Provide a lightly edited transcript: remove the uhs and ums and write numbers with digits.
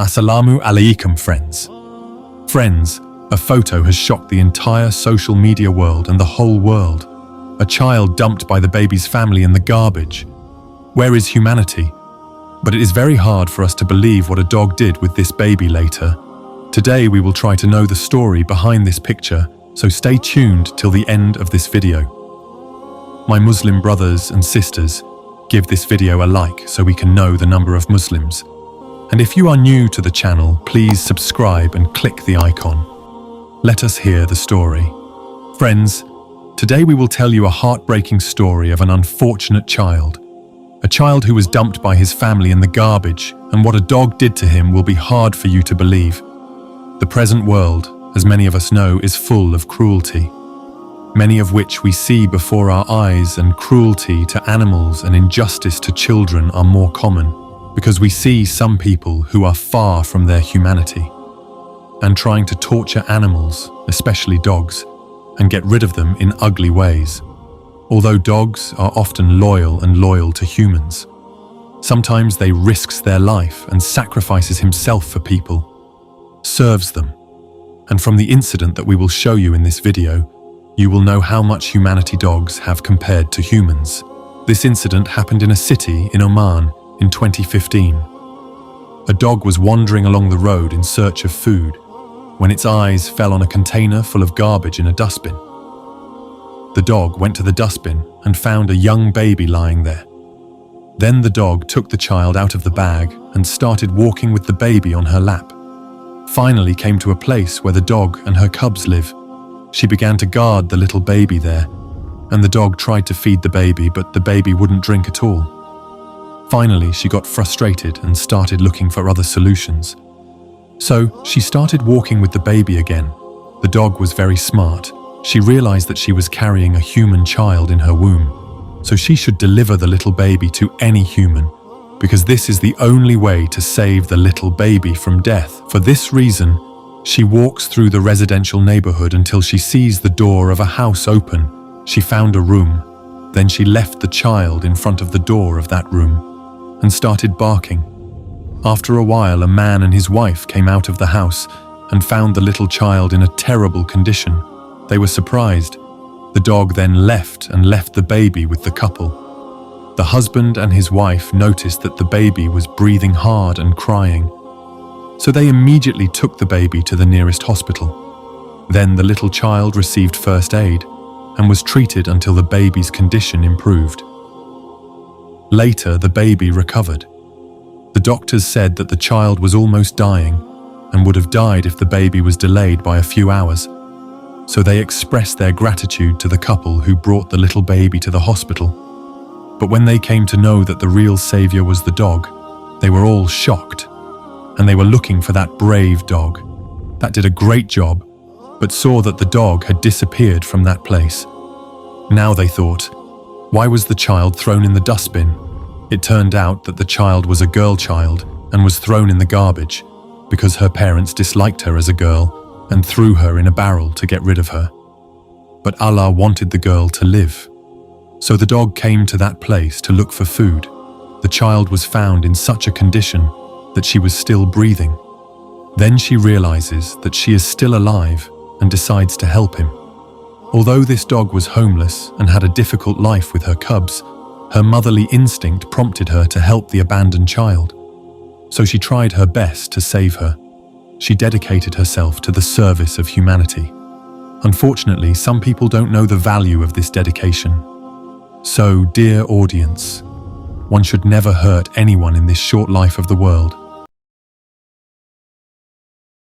Assalamu alaikum, friends. Friends, a photo has shocked the entire social media world and the whole world. A child dumped by the baby's family in the garbage. Where is humanity? But it is very hard for us to believe what a dog did with this baby later. Today we will try to know the story behind this picture, so stay tuned till the end of this video. My Muslim brothers and sisters, give this video a like so we can know the number of Muslims. And if you are new to the channel, please subscribe and click the icon. Let us hear the story. Friends, today we will tell you a heartbreaking story of an unfortunate child. A child who was dumped by his family in the garbage, and what a dog did to him will be hard for you to believe. The present world, as many of us know, is full of cruelty, many of which we see before our eyes, and cruelty to animals and injustice to children are more common, because we see some people who are far from their humanity and trying to torture animals, especially dogs, and get rid of them in ugly ways. Although dogs are often loyal to humans, sometimes they risks their life and sacrifices himself for people, serves them. And from the incident that we will show you in this video, you will know how much humanity dogs have compared to humans. This incident happened in a city in Oman in 2015. A dog was wandering along the road in search of food when its eyes fell on a container full of garbage in a dustbin. The dog went to the dustbin and found a young baby lying there. Then the dog took the child out of the bag and started walking with the baby on her lap. Finally came to a place where the dog and her cubs live. She began to guard the little baby there, and the dog tried to feed the baby, but the baby wouldn't drink at all. Finally, she got frustrated and started looking for other solutions. So she started walking with the baby again. The dog was very smart. She realized that she was carrying a human child in her womb, so she should deliver the little baby to any human, because this is the only way to save the little baby from death. For this reason, she walks through the residential neighborhood until she sees the door of a house open. She found a room. Then she left the child in front of the door of that room and started barking. After a while, a man and his wife came out of the house and found the little child in a terrible condition. They were surprised. The dog then left the baby with the couple. The husband and his wife noticed that the baby was breathing hard and crying. So they immediately took the baby to the nearest hospital. Then the little child received first aid and was treated until the baby's condition improved. Later, the baby recovered. The doctors said that the child was almost dying and would have died if the baby was delayed by a few hours. So they expressed their gratitude to the couple who brought the little baby to the hospital. But when they came to know that the real savior was the dog, they were all shocked, and they were looking for that brave dog that did a great job, but saw that the dog had disappeared from that place. Now they thought, why was the child thrown in the dustbin? It turned out that the child was a girl child and was thrown in the garbage because her parents disliked her as a girl and threw her in a barrel to get rid of her. But Allah wanted the girl to live. So the dog came to that place to look for food. The child was found in such a condition that she was still breathing. Then she realizes that she is still alive and decides to help him. Although this dog was homeless and had a difficult life with her cubs, her motherly instinct prompted her to help the abandoned child. So she tried her best to save her. She dedicated herself to the service of humanity. Unfortunately, some people don't know the value of this dedication. So, dear audience, one should never hurt anyone in this short life of the world.